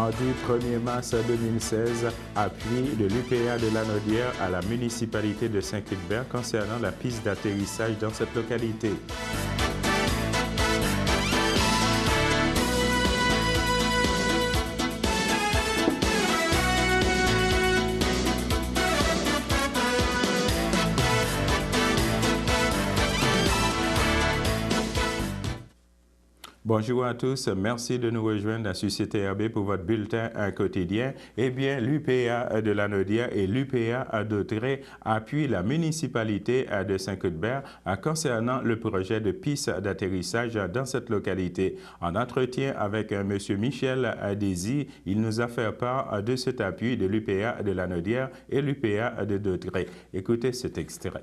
mardi 1er mars 2016, appui de l'UPA de Lanaudière à la municipalité de Saint-Cuthbert concernant la piste d'atterrissage dans cette localité. Bonjour à tous, merci de nous rejoindre à Société RB pour votre bulletin quotidien. Eh bien, l'UPA de Lanaudière et l'UPA d'Autrey appuient la municipalité de Saint-Cuthbert concernant le projet de piste d'atterrissage dans cette localité. En entretien avec M. Michel Désy, il nous a fait part de cet appui de l'UPA de Lanaudière et l'UPA d'Autrey. Écoutez cet extrait.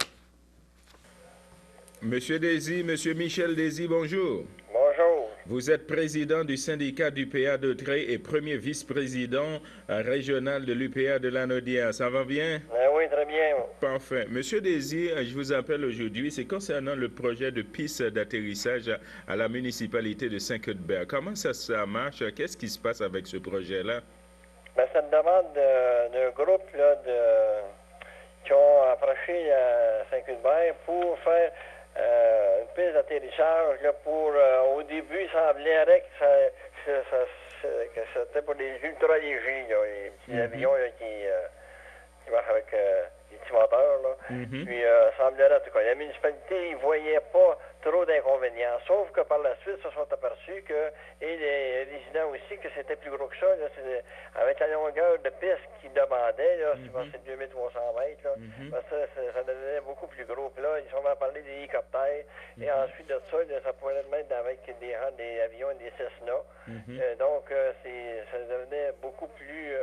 Monsieur Désy, Monsieur Michel Désy, bonjour. Bonjour. Vous êtes président du syndicat d'UPA d'Autrey et premier vice-président régional de l'UPA de Lanaudière. Ça va bien? Oui, très bien. Parfait. Monsieur Désy, je vous appelle aujourd'hui, c'est concernant le projet de piste d'atterrissage à la municipalité de Saint-Cuthbert. Comment ça marche? Qu'est-ce qui se passe avec ce projet-là? Ben, ça demande d'un groupe là, qui ont approché Saint-Cuthbert pour faire une piste d'atterrissage au début, il semblerait que c'était pour des ultra-légers, les petits avions là, qui marchent avec des petits moteurs. Là. Puis, il semblerait, en tout cas, la municipalité ne voyait pas trop d'inconvénients. Sauf que par la suite, se sont aperçus et les résidents aussi, que c'était plus gros que ça. Là, avec la longueur de piste qu'ils demandaient, là, c'est 2300 mètres, là, ça devenait beaucoup plus gros. Puis là, ils ont parlé des hélicoptères. Et ensuite de ça, là, ça pouvait être avec des avions et des Cessna. Donc, ça devenait beaucoup plus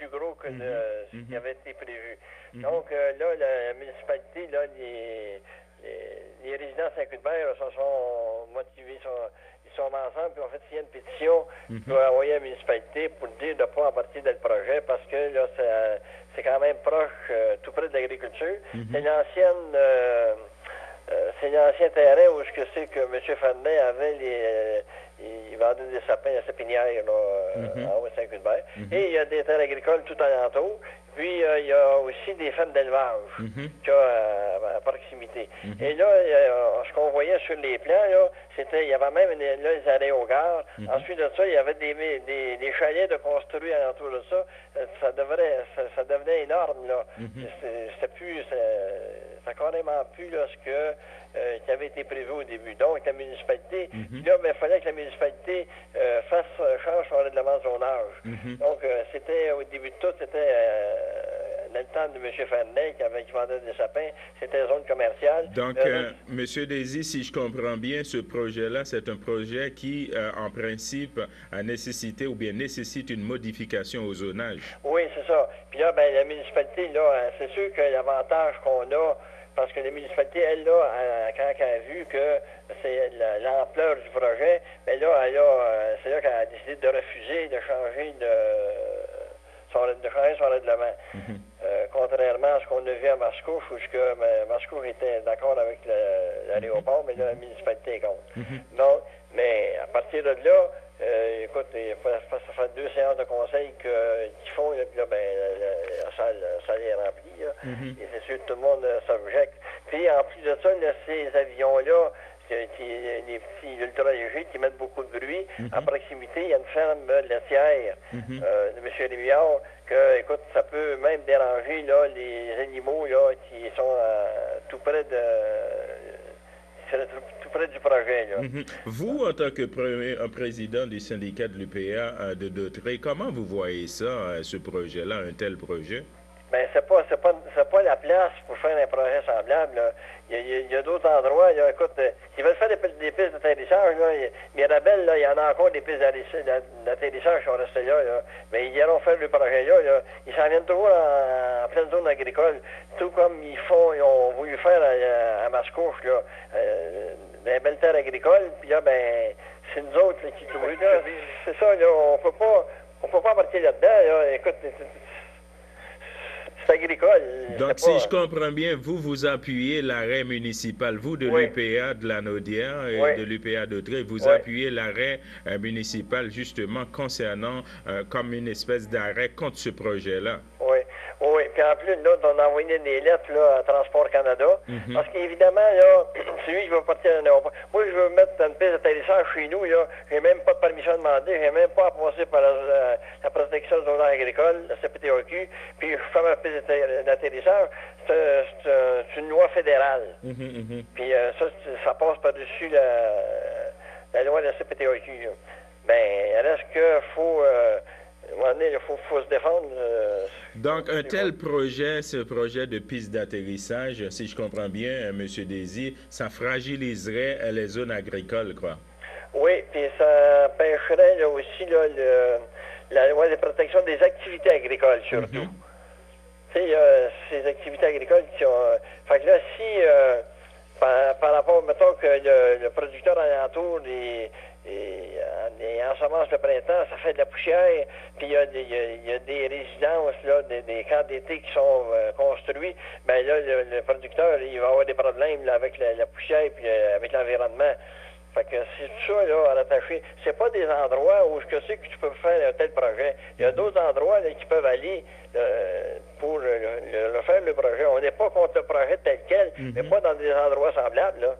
gros que ce qui avait été prévu. Donc, là, la municipalité, là, les résidents de Saint-Cuthbert se sont motivés, ils sont ensemble, puis ont fait signer une pétition pour envoyer à la municipalité pour dire de ne pas embarquer dans le projet parce que là, c'est quand même proche, tout près de l'agriculture. C'est l'ancien terrain où c'est que M. Fernet avait il vendait des sapins à sapinière en haut de Saint-Cuthbert. Et il y a des terres agricoles tout alentour. Puis, il y a aussi des fermes d'élevage à proximité. Et là, ce qu'on voyait sur les plans, là, il y avait même les aérogares. Ensuite de ça, il y avait des chalets de construits alentour de ça. Ça devenait énorme, là. Ça carrément plus là, ce qui avait été prévu au début. Donc, la municipalité, là, il fallait que la municipalité change son règlement de zonage. Donc, au début de tout, c'était dans le temps de M. Fernet qui vendait des sapins, c'était zone commerciale. Donc, M. Désy, si je comprends bien, ce projet-là, c'est un projet qui, en principe, nécessite une modification au zonage. Oui, c'est ça. Puis là, la municipalité, là, c'est sûr que l'avantage qu'on a, parce que la municipalité, elle, là, quand elle a vu que c'est l'ampleur du projet, c'est là qu'elle a décidé de refuser de changer son règlement. Contrairement à ce qu'on a vu à Mascouche, où Mascouche était d'accord avec l'aéroport, mais là, la municipalité est contre. Donc, mais à partir de là, écoute, ça fait 2 séances de conseil qu'ils font, là, puis là, la salle est remplie, là, et c'est sûr que tout le monde s'objecte. Puis, en plus de ça, là, ces avions-là, les petits ultra-légers qui mettent beaucoup de bruit, à proximité, il y a une ferme laitière de M. Rémillard, que, écoute, ça peut même déranger là, les animaux là, qui sont tout près du projet. Là. Vous, en tant que président du syndicat de l'UPA d'Autrey, comment vous voyez ça, ce projet-là, un tel projet? Ben, c'est pas la place pour faire un projet semblable. Là. Il y a d'autres endroits. Là, écoute, ils veulent faire des pistes d'atterrissage. Mirabel, là, il y en a encore des pistes d'atterrissage qui sont restées là. Mais ils iront faire le projet-là. Là. Ils s'en viennent toujours en pleine zone agricole. Tout comme ils ont voulu faire à Mascouche, là, des belles terres agricoles. Puis là, c'est nous autres là, qui trouvent. C'est ça, là, on peut pas embarquer là-dedans. Là. Écoute, c'est agricole. Donc, si je comprends bien, vous appuyez l'arrêt municipal, vous de l'UPA de la Naudière et de l'UPA d'Autrey, vous appuyez l'arrêt municipal justement concernant comme une espèce d'arrêt contre ce projet-là. Oui. Oui, puis en plus, nous, on a envoyé des lettres là, à Transport Canada, parce qu'évidemment, là, c'est lui qui va partir en aéroport. Moi, je veux mettre une piste d'atterrissage chez nous, là, j'ai même pas de permission demandée, j'ai même pas à passer par la protection de zone agricole, la CPTAQ, puis je fais ma piste d'atterrissage. C'est une loi fédérale. Puis ça passe par-dessus la loi de la CPTAQ. Ben, reste que faut... à un moment donné, il faut se défendre. Donc, un tel projet, ce projet de piste d'atterrissage, si je comprends bien, M. Désy, ça fragiliserait les zones agricoles, quoi. Oui, puis ça empêcherait là, aussi là, la loi de protection des activités agricoles, surtout. Tu sais, ces activités agricoles qui ont... Fait que là, si, par rapport, mettons que le producteur alentour, en semence le printemps, ça fait de la poussière, puis il y a des résidences, là, des camps d'été qui sont construits, ben là, le producteur, il va avoir des problèmes là, avec la poussière puis avec l'environnement. Fait que c'est tout ça, là, à rattacher. C'est pas des endroits où je sais que tu peux faire un tel projet. Il y a d'autres endroits là, qui peuvent aller pour faire le projet. On n'est pas contre le projet tel quel, mais pas dans des endroits semblables, là.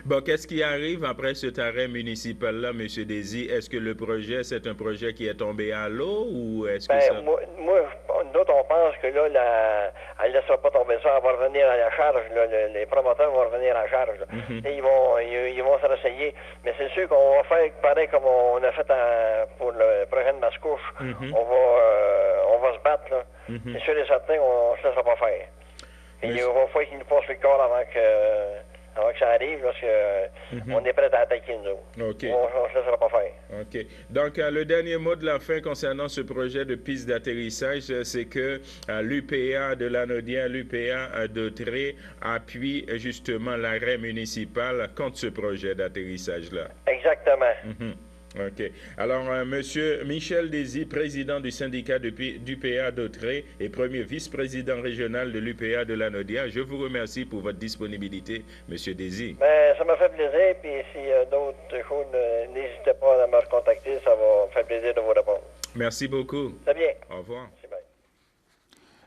Bon, qu'est-ce qui arrive après cet arrêt municipal-là, M. Désy? Est-ce que le projet, c'est un projet qui est tombé à l'eau ou est-ce que ça... Nous, on pense que là, elle ne laissera pas tomber ça, elle va revenir à la charge, là, les promoteurs vont revenir à la charge. Et ils vont se renseigner. Mais c'est sûr qu'on va faire pareil comme on a fait pour le projet de Mascouche. On va se battre, là. C'est sûr et certain qu'on ne se laissera pas faire. Et il va falloir qu'il nous passe le corps avant que ça arrive, parce qu'on est prêt à attaquer, nous. On ne se laissera pas faire. OK. Donc, le dernier mot de la fin concernant ce projet de piste d'atterrissage, c'est que l'UPA de la Naudière, l'UPA d'Autrey appuie justement l'arrêt municipal contre ce projet d'atterrissage-là. Exactement. OK. Alors, Monsieur Michel Désy, président du syndicat d'UPA d'Autrey et premier vice-président régional de l'UPA de la Naudière, je vous remercie pour votre disponibilité, Monsieur Désy. Ben, ça m'a fait plaisir, puis s'il y a d'autres choses, n'hésitez pas à me recontacter, ça va me faire plaisir de vous répondre. Merci beaucoup. Très bien. Au revoir.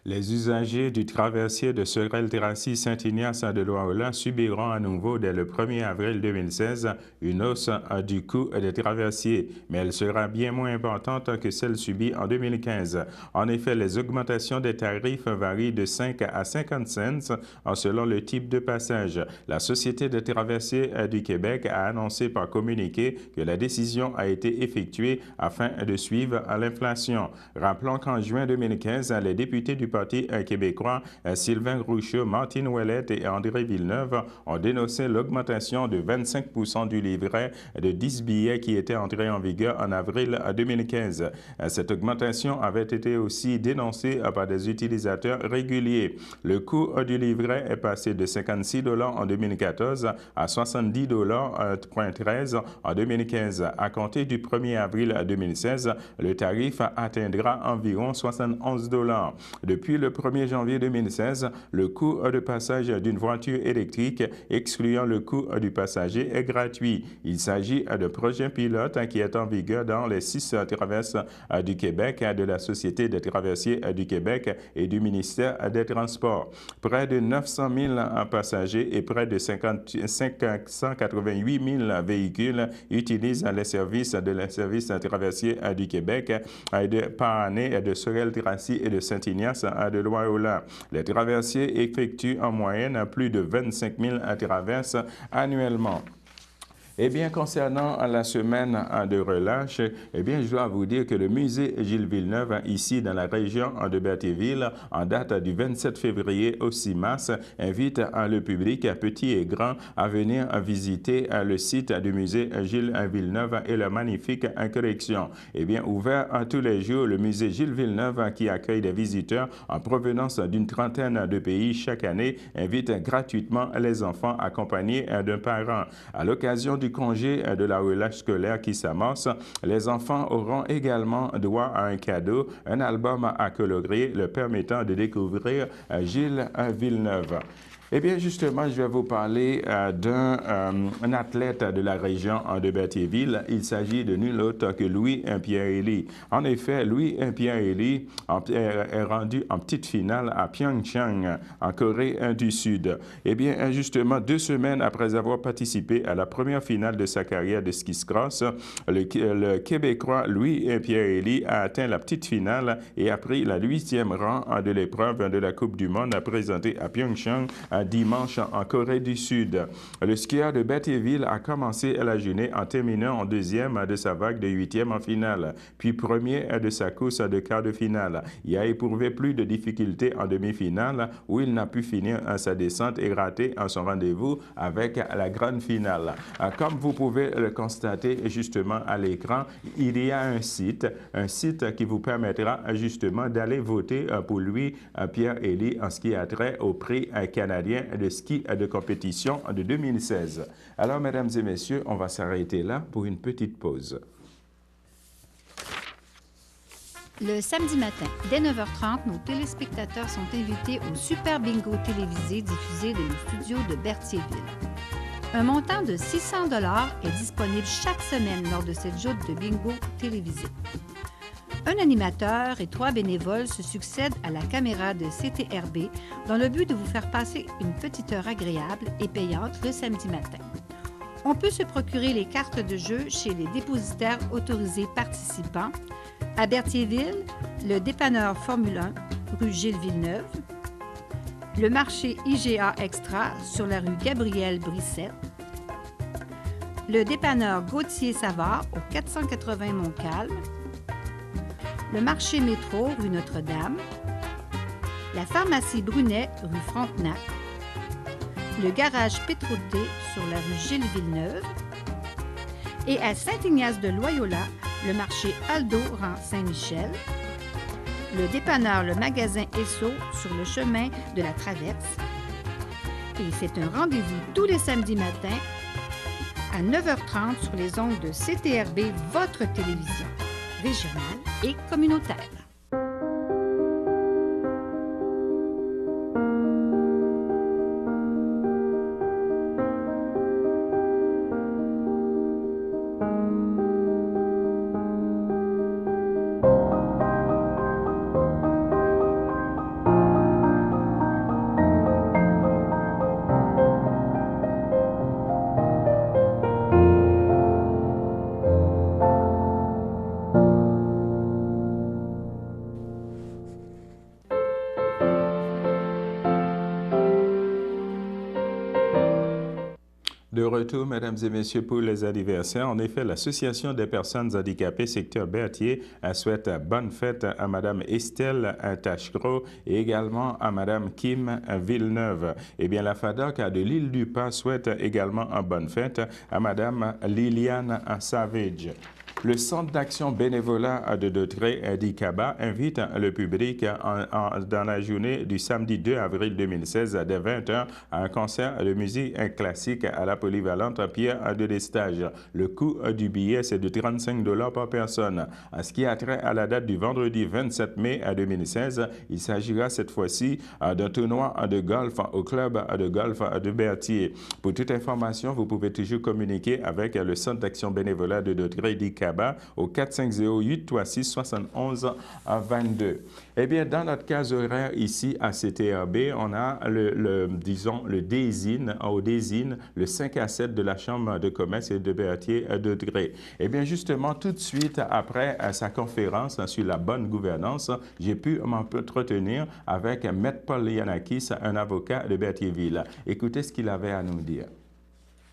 Les usagers du traversier de Sorel-Terrassis-Saint-Ignace de Loyola subiront à nouveau dès le 1er avril 2016 une hausse du coût des traversiers, mais elle sera bien moins importante que celle subie en 2015. En effet, les augmentations des tarifs varient de 5 à 50 cents selon le type de passage. La Société de traversiers du Québec a annoncé par communiqué que la décision a été effectuée afin de suivre l'inflation. Rappelons qu'en juin 2015, les députés du Parti québécois, Sylvain Rouchot, Martine Ouellette et André Villeneuve ont dénoncé l'augmentation de 25% du livret de 10 billets qui était entré en vigueur en avril 2015. Cette augmentation avait été aussi dénoncée par des utilisateurs réguliers. Le coût du livret est passé de 56 $ en 2014 à 70 $13 en 2015. À compter du 1er avril 2016, le tarif atteindra environ 71 $. Depuis le 1er janvier 2016, le coût de passage d'une voiture électrique, excluant le coût du passager, est gratuit. Il s'agit d'un projet pilote qui est en vigueur dans les 6 traverses du Québec, de la Société des traversiers du Québec et du ministère des Transports. Près de 900 000 passagers et près de 588 000 véhicules utilisent les services de la Service traversier du Québec par année de Sorel-Terrassis et de Saint-Ignace de Loyola. Les traversiers effectuent en moyenne plus de 25 000 traverses annuellement. Eh bien, concernant la semaine de relâche, eh bien, je dois vous dire que le musée Gilles Villeneuve, ici dans la région de Berthierville, en date du 27 février au 6 mars, invite le public, petit et grand, à venir visiter le site du musée Gilles Villeneuve et la magnifique collection. Eh bien, ouvert tous les jours, le musée Gilles Villeneuve, qui accueille des visiteurs en provenance d'une trentaine de pays chaque année, invite gratuitement les enfants accompagnés d'un parent. À l'occasion du du congé de la relâche scolaire qui s'amorce, les enfants auront également droit à un cadeau, un album à colorier, le permettant de découvrir Gilles Villeneuve. Eh bien, justement, je vais vous parler d'un athlète de la région de Berthierville. Il s'agit de nul autre que Louis-Pierre Elie. En effet, Louis-Pierre Elie est rendu en petite finale à Pyeongchang, en Corée du Sud. Eh bien, justement, 2 semaines après avoir participé à la première finale de sa carrière de ski cross, le Québécois Louis-Pierre Elie a atteint la petite finale et a pris la 8e rang de l'épreuve de la Coupe du Monde présentée à Pyeongchang dimanche en Corée du Sud. Le skieur de Berthierville a commencé la journée en terminant en 2e de sa vague de 8e en finale, puis 1er de sa course de quart de finale. Il a éprouvé plus de difficultés en demi-finale où il n'a pu finir sa descente et rater son rendez-vous avec la grande finale. Comme vous pouvez le constater justement à l'écran, il y a un site qui vous permettra justement d'aller voter pour Louis-Pierre Elie en ce qui a trait au prix canadien de ski de compétition de 2016. Alors, mesdames et messieurs, on va s'arrêter là pour une petite pause. Le samedi matin, dès 9h30, nos téléspectateurs sont invités au Super Bingo télévisé diffusé de nos studios de Berthierville. Un montant de 600 $ est disponible chaque semaine lors de cette joute de bingo télévisé. Un animateur et 3 bénévoles se succèdent à la caméra de CTRB dans le but de vous faire passer une petite heure agréable et payante le samedi matin. On peut se procurer les cartes de jeu chez les dépositaires autorisés participants à Berthierville, le dépanneur Formule 1, rue Gilles Villeneuve, le marché IGA Extra sur la rue Gabriel Brissette, le dépanneur Gauthier Savard au 480 Montcalm, le marché métro rue Notre-Dame, la pharmacie Brunet rue Frontenac, le garage Pétroté sur la rue Gilles Villeneuve et à Saint-Ignace-de-Loyola, le marché Aldo rang Saint-Michel, le dépanneur Le Magasin Esso sur le chemin de la Traverse. Et c'est un rendez-vous tous les samedis matins à 9h30 sur les ondes de CTRB, votre télévision régionale et communautaire. De retour, mesdames et messieurs, pour les anniversaires. En effet, l'Association des personnes handicapées secteur Berthier souhaite bonne fête à Mme Estelle Tachereau et également à Mme Kim Villeneuve. Eh bien, la FADOC de l'île du Pas souhaite également une bonne fête à Mme Liliane Savage. Le Centre d'action bénévolat de Dautrey d'Icaba invite le public dans la journée du samedi 2 avril 2016 dès 20h à un concert de musique classique à la polyvalente Pierre de Lestage. Le coût du billet, c'est de 35 $ par personne. En ce qui a trait à la date du vendredi 27 mai 2016, il s'agira cette fois-ci d'un tournoi de golf au club de golf de Berthier. Pour toute information, vous pouvez toujours communiquer avec le Centre d'action bénévolat de Dautrey d'Icaba au 450-836-71-22. Eh bien, dans notre case horaire ici à CTRB, on a le DESIN, au DESIN, le 5 à 7 de la Chambre de commerce et de Berthier de Dautrey. Eh bien, justement, tout de suite après sa conférence sur la bonne gouvernance, j'ai pu m'entretenir avec Maître Paul Yanakis, un avocat de Berthierville. Écoutez ce qu'il avait à nous dire.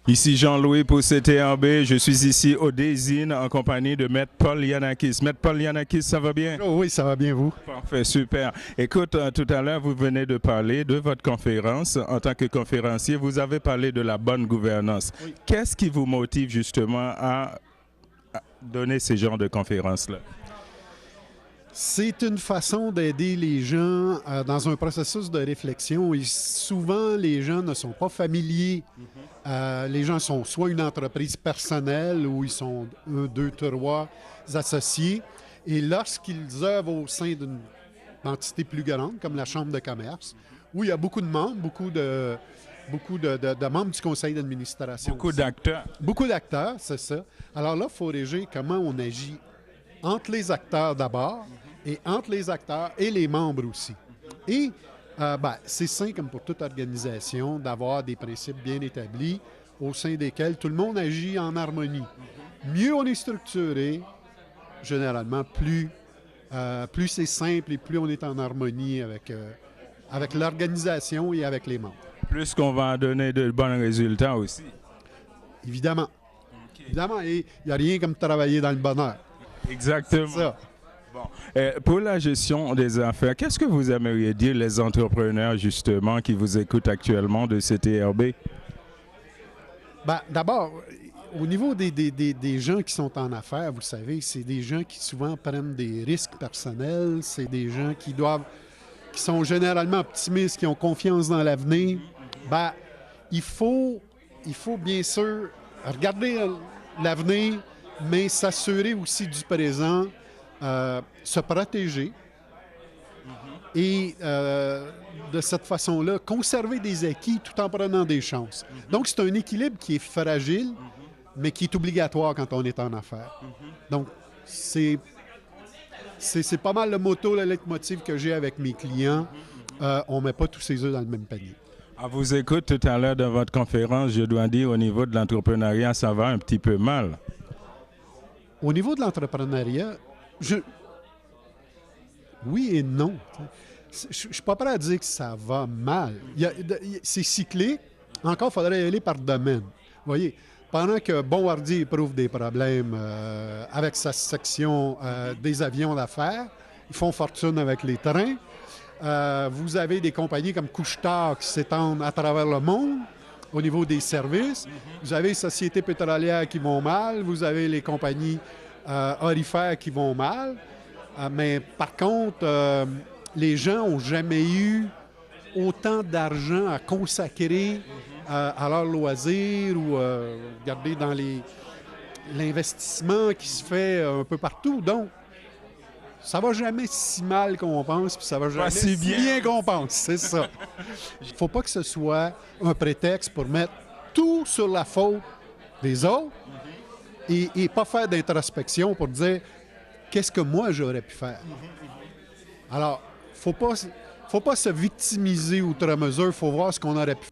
Ici Jean-Louis pour CTRB, je suis ici au DESIN en compagnie de Maître Paul Yanakis. Maître Paul Yanakis, ça va bien? Oh oui, ça va bien, vous? Parfait, super. Écoute, tout à l'heure, vous venez de parler de votre conférence. En tant que conférencier, vous avez parlé de la bonne gouvernance. Oui. Qu'est-ce qui vous motive justement à donner ce genre de conférence-là? C'est une façon d'aider les gens dans un processus de réflexion. Et souvent, les gens ne sont pas familiers. Les gens sont soit une entreprise personnelle où ils sont 1, 2, 3 associés. Et lorsqu'ils œuvrent au sein d'une entité plus grande, comme la Chambre de commerce, où il y a beaucoup de membres, beaucoup de membres du conseil d'administration. Beaucoup d'acteurs. Beaucoup d'acteurs, c'est ça. Alors là, il faut réger comment on agit entre les acteurs d'abord et entre les acteurs et les membres aussi. Et c'est sain, comme pour toute organisation, d'avoir des principes bien établis au sein desquels tout le monde agit en harmonie. Mieux on est structuré, généralement, plus c'est simple et plus on est en harmonie avec l'organisation et avec les membres. Plus qu'on va donner de bons résultats aussi. Évidemment. Okay. Évidemment, et il n'y a rien comme travailler dans le bonheur. Exactement. C'est ça. Bon. Pour la gestion des affaires, qu'est-ce que vous aimeriez dire les entrepreneurs, justement, qui vous écoutent actuellement de CTRB? D'abord, au niveau des gens qui sont en affaires, vous le savez, c'est des gens qui souvent prennent des risques personnels, c'est des gens qui sont généralement optimistes, qui ont confiance dans l'avenir. Il faut bien sûr regarder l'avenir, mais s'assurer aussi du présent, se protéger et de cette façon-là, conserver des acquis tout en prenant des chances. Donc, c'est un équilibre qui est fragile, mais qui est obligatoire quand on est en affaires. Donc, c'est pas mal le motto, le leitmotiv que j'ai avec mes clients. On ne met pas tous ses œufs dans le même panier. À vous écoute tout à l'heure dans votre conférence, je dois dire, au niveau de l'entrepreneuriat, ça va un petit peu mal. Au niveau de l'entrepreneuriat, oui et non. Je ne suis pas prêt à dire que ça va mal. C'est cyclique. Encore, il faudrait y aller par domaine. Vous voyez, pendant que Bombardier éprouve des problèmes avec sa section des avions d'affaires, ils font fortune avec les trains. Vous avez des compagnies comme Couche-Tard qui s'étendent à travers le monde au niveau des services. Vous avez les sociétés pétrolières qui vont mal. Vous avez les compagnies orifères qui vont mal. Mais par contre, les gens n'ont jamais eu autant d'argent à consacrer à leur loisir ou regarder dans l'investissement qui se fait un peu partout. Donc, ça va jamais si mal qu'on pense, puis ça va jamais si bien qu'on pense, c'est ça. Il ne faut pas que ce soit un prétexte pour mettre tout sur la faute des autres et pas faire d'introspection pour dire qu'est-ce que moi j'aurais pu faire. Alors, faut pas se victimiser outre mesure, il faut voir ce qu'on aurait pu faire.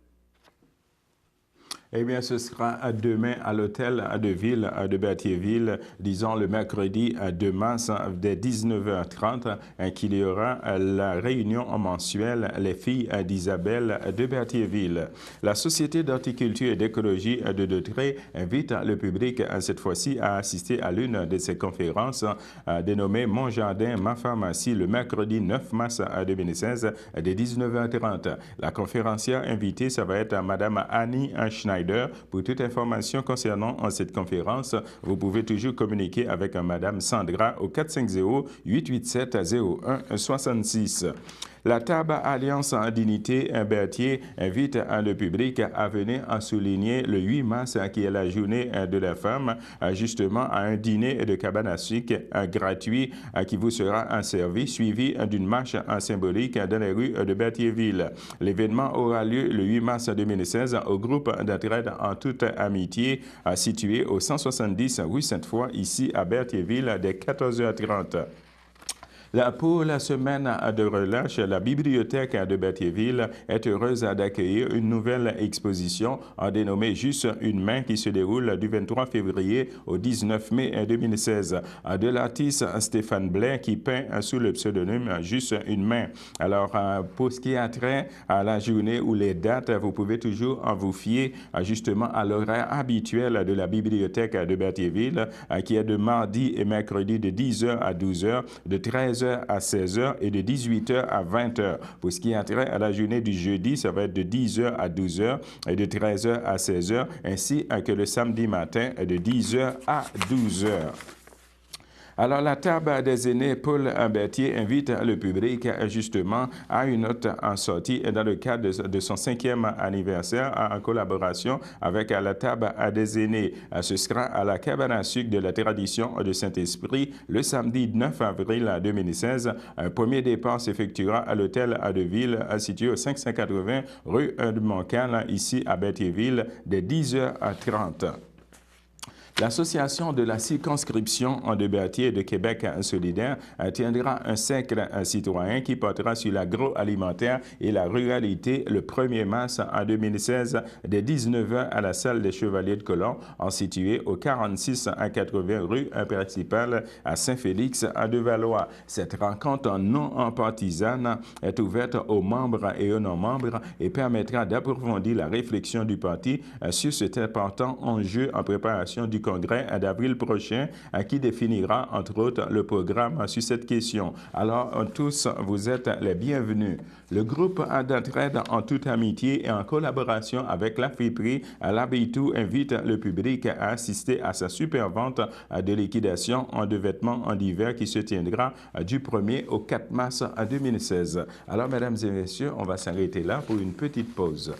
Eh bien, ce sera demain à l'hôtel de ville de Berthierville, disons le mercredi 2 mars dès 19h30, qu'il y aura la réunion mensuelle Les filles d'Isabelle de Berthierville. La Société d'horticulture et d'écologie de Dautrey invite le public cette fois-ci à assister à l'une de ces conférences dénommée Mon jardin, ma pharmacie, le mercredi 9 mars 2016 dès 19h30. La conférencière invitée, ça va être Madame Annie Schneider. Pour toute information concernant cette conférence, vous pouvez toujours communiquer avec Madame Sandra au 450-887-0166. La table Alliance en Dignité Berthier invite le public à venir souligner le 8 mars qui est la journée de la femme, justement à un dîner de cabane à sucre gratuit qui vous sera servi, suivi d'une marche symbolique dans les rues de Berthierville. L'événement aura lieu le 8 mars 2016 au groupe d'entraide en toute amitié situé au 170 rue Sainte-Foy, ici à Berthierville, dès 14h30. Pour la semaine de relâche, la bibliothèque de Berthierville est heureuse d'accueillir une nouvelle exposition dénommée Juste une main qui se déroule du 23 février au 19 mai 2016 de l'artiste Stéphane Blais qui peint sous le pseudonyme Juste une main. Alors, pour ce qui a trait à la journée ou les dates, vous pouvez toujours vous fier justement à l'horaire habituel de la bibliothèque de Berthierville qui est de mardi et mercredi de 10h à 12h, de 13h à 16h et de 18h à 20h. Pour ce qui a trait à la journée du jeudi, ça va être de 10h à 12h et de 13h à 16h, ainsi que le samedi matin de 10h à 12h. Alors, la table des aînés, Paul Berthier invite le public justement à une autre sortie dans le cadre de son 5e anniversaire en collaboration avec la table des aînés. Ce sera à la cabane à sucre de la tradition de Saint-Esprit le samedi 9 avril 2016. Un premier départ s'effectuera à l'hôtel de ville situé au 580 rue de Montcalm, ici à Berthierville, dès 10h30. L'Association de la circonscription de Berthier de Québec solidaire tiendra un cercle citoyen qui portera sur l'agroalimentaire et la ruralité le 1er mars en 2016 dès 19h à la salle des Chevaliers de Colomb, située au 46 à 80 rue principale à Saint-Félix à Devalois. Cette rencontre non partisane est ouverte aux membres et aux non-membres et permettra d'approfondir la réflexion du parti sur cet important enjeu en préparation du congrès d'avril prochain qui définira entre autres le programme sur cette question. Alors tous, vous êtes les bienvenus. Le groupe d'entraide en toute amitié et en collaboration avec la FIPRI à l'Abitou invite le public à assister à sa super vente de liquidation de vêtements en hiver qui se tiendra du 1er au 4 mars 2016. Alors mesdames et messieurs, on va s'arrêter là pour une petite pause.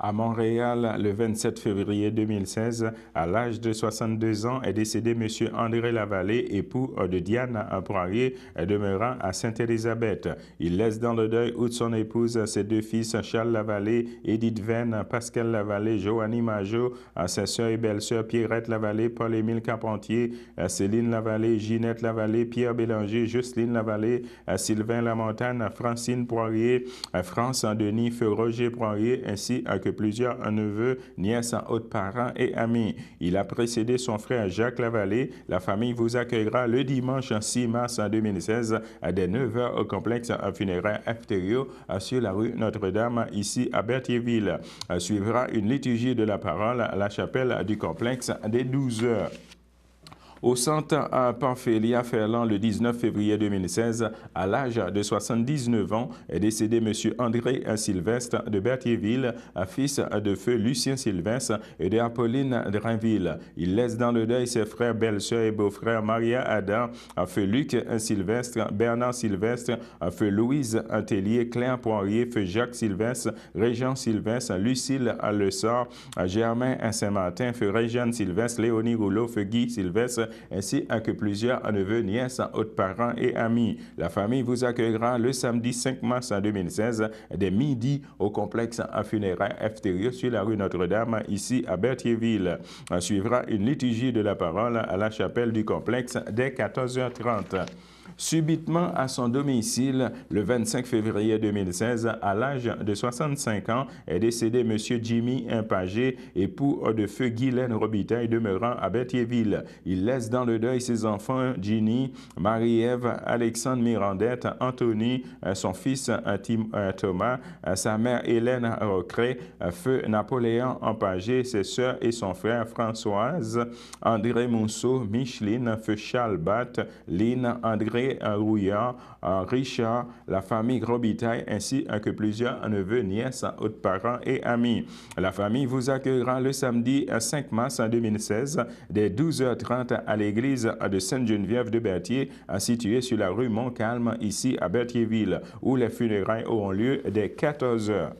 À Montréal, le 27 février 2016, à l'âge de 62 ans, est décédé M. André Lavallée, époux de Diane Poirier, demeurant à Sainte-Élisabeth. Il laisse dans le deuil, outre son épouse, ses 2 fils, Charles Lavallée, Edith Venn, Pascal Lavallée, Joanie Majot, sa sœur et belle-sœur Pierrette Lavallée, Paul-Émile Carpentier, Céline Lavallée, Ginette Lavallée, Pierre Bélanger, Jocelyne Lavallée, Sylvain Lamontagne, Francine Poirier, France-Denis Feu Roger Poirier, ainsi que plusieurs neveux, nièces, autres parents et amis. Il a précédé son frère Jacques Lavallée. La famille vous accueillera le dimanche 6 mars 2016 à dès 9h au complexe funéraire Efterio sur la rue Notre-Dame, ici à Berthierville. Suivra une liturgie de la parole à la chapelle du complexe dès 12h. Au centre Pamphélia Ferland, le 19 février 2016, à l'âge de 79 ans, est décédé M. André Sylvestre de Berthierville, fils de feu Lucien Sylvestre et de Apolline Drainville. Il laisse dans le deuil ses frères, belle-sœurs et beaux-frères Maria Adam, feu Luc Sylvestre, Bernard Sylvestre, feu Louise Tellier, Claire Poirier, feu Jacques Sylvestre, Régent Sylvestre, Lucille Lessard, Germain Saint-Martin, feu Réjeanne Sylvestre, Léonie Rouleau, feu Guy Sylvestre, ainsi que plusieurs neveux, nièces, autres parents et amis. La famille vous accueillera le samedi 5 mars 2016 dès midi au complexe funéraire Efterio sur la rue Notre-Dame, ici à Berthierville. Suivra une liturgie de la parole à la chapelle du complexe dès 14h30. Subitement à son domicile, le 25 février 2016, à l'âge de 65 ans, est décédé M. Jimmy Impagé, époux de feu Guylaine Robitaille, demeurant à Berthierville. Il laisse dans le deuil ses enfants Ginny, Marie-Ève, Alexandre Mirandette, Anthony, son fils Thomas, sa mère Hélène Rocret, feu Napoléon Impagé, ses sœurs et son frère Françoise, André Mousseau, Micheline, feu Charles Batte, Lynn, André André Rouillard, Richard, la famille Robitaille, ainsi que plusieurs neveux, nièces, autres parents et amis. La famille vous accueillera le samedi 5 mars 2016 dès 12h30 à l'église de Sainte-Geneviève de Berthier, située sur la rue Montcalm, ici à Berthierville, où les funérailles auront lieu dès 14h.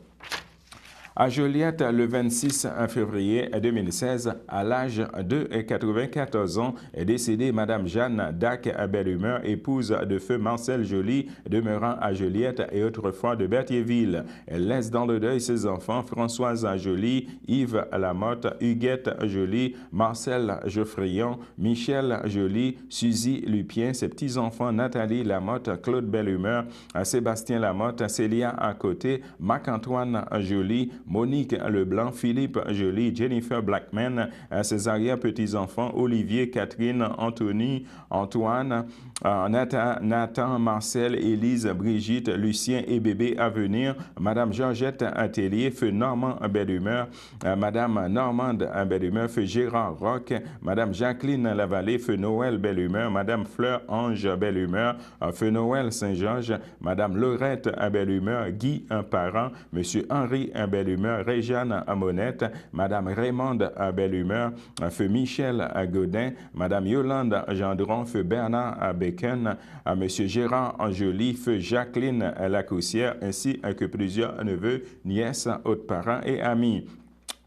À Joliette, le 26 février 2016, à l'âge de 94 ans, est décédée Mme Jeanne Dac Bellumeur, épouse de feu Marcel Joly, demeurant à Joliette et autrefois de Berthierville. Elle laisse dans le deuil ses enfants Françoise Joly, Yves Lamotte, Huguette Joly, Marcel Geoffrion, Michel Joly, Suzy Lupien, ses petits-enfants Nathalie Lamotte, Claude Bellumeur, Sébastien Lamotte, Célia Côté, Marc-Antoine Joly, Monique Leblanc, Philippe Joly, Jennifer Blackman, ses arrière-petits-enfants, Olivier, Catherine, Anthony, Antoine, Nathan, Marcel, Élise, Brigitte, Lucien et bébé à venir, Madame Georgette Atelier, feu Normand Bellumeur, Madame Normande Bellumeur, feu Gérard Roch, Madame Jacqueline Lavallée, feu Noël Bellumeur, Madame Fleur Ange Bellumeur, feu Noël Saint-Georges, Madame Laurette Bellumeur, Guy Parent, Monsieur Henri Bellumeur, Réjeanne Monette, Madame Raymonde Bellumeur, feu Michel Godin, Madame Yolande Gendron, feu Bernard Bacon, Monsieur Gérard Joly, feu Jacqueline Lacoussière, ainsi que plusieurs neveux, nièces, autres parents et amis.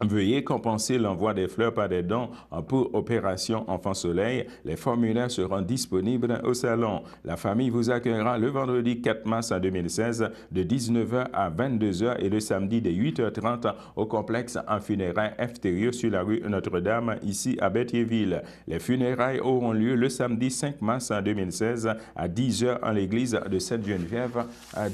Veuillez compenser l'envoi des fleurs par des dons pour Opération Enfant Soleil. Les formulaires seront disponibles au salon. La famille vous accueillera le vendredi 4 mars 2016 de 19h à 22h et le samedi de 8h30 au complexe en funérailles FTRIO sur la rue Notre-Dame, ici à Berthierville. Les funérailles auront lieu le samedi 5 mars 2016 à 10h en l'église de Sainte-Geneviève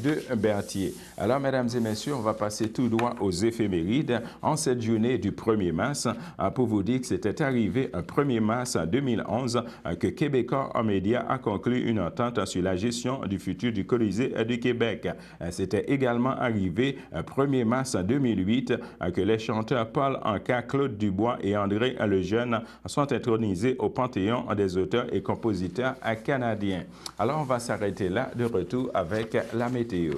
de Berthier. Alors, mesdames et messieurs, on va passer tout droit aux éphémérides en cette journée du 1er mars, pour vous dire que c'était arrivé un 1er mars 2011 que Québécois en médias a conclu une entente sur la gestion du futur du Colisée du Québec. C'était également arrivé 1er mars 2008 que les chanteurs Paul Anka, Claude Dubois et André Lejeune sont intronisés au Panthéon des auteurs et compositeurs canadiens. Alors on va s'arrêter là, de retour avec la météo.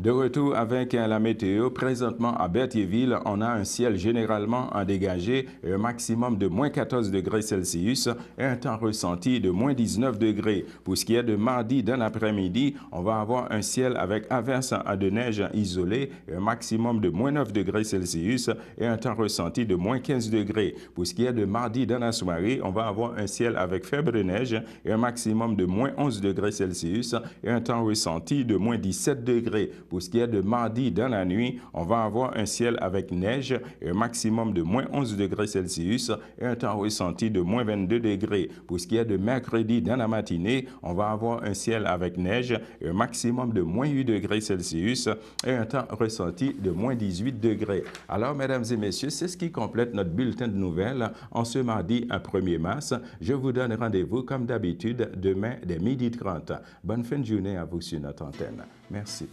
De retour avec la météo, présentement à Berthierville, on a un ciel généralement dégagé, un maximum de moins 14 degrés Celsius et un temps ressenti de moins 19 degrés. Pour ce qui est de mardi dans l'après-midi, on va avoir un ciel avec averses de neige isolées, un maximum de moins 9 degrés Celsius et un temps ressenti de moins 15 degrés. Pour ce qui est de mardi dans la soirée, on va avoir un ciel avec faible neige et un maximum de moins 11 degrés Celsius et un temps ressenti de moins 17 degrés. Pour ce qui est de mardi dans la nuit, on va avoir un ciel avec neige et un maximum de moins 11 degrés Celsius et un temps ressenti de moins 22 degrés. Pour ce qui est de mercredi dans la matinée, on va avoir un ciel avec neige et un maximum de moins 8 degrés Celsius et un temps ressenti de moins 18 degrés. Alors, mesdames et messieurs, c'est ce qui complète notre bulletin de nouvelles en ce mardi 1er mars. Je vous donne rendez-vous comme d'habitude demain dès 12h30. Bonne fin de journée à vous sur notre antenne. Merci.